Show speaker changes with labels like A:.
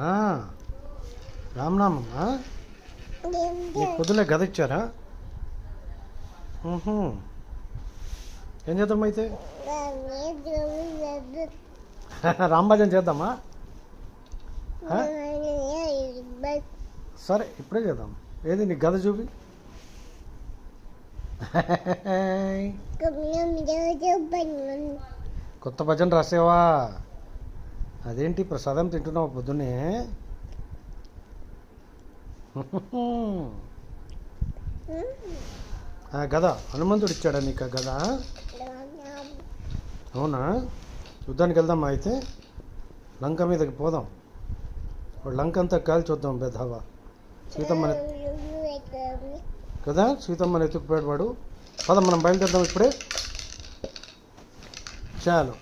A: ఆ, రామనామం నీకు పొద్దున్నే గద ఇచ్చారా? ఊహు. ఏం చేద్దాం అయితే? రాంభజన్ చేద్దామా? సరే ఇప్పుడే చేద్దాం. ఏది నీకు గద చూపి. కొత్త భజన రాసేవా? అదేంటి ప్రసాదం తింటున్నావు పొద్దున్నే? గద హనుమంతుడు ఇచ్చాడా నీకు ఆ గద? అవునా? యుద్ధానికి వెళ్దామా అయితే? లంక మీదకి పోదాం. లంక అంతా కాల్చి చూద్దాం బెదవా. సీతమ్మని కదా, సీతమ్మని ఎత్తుకుపోయాడు వాడు. పద మనం బయలుదేరదాం ఇప్పుడే. చాలు.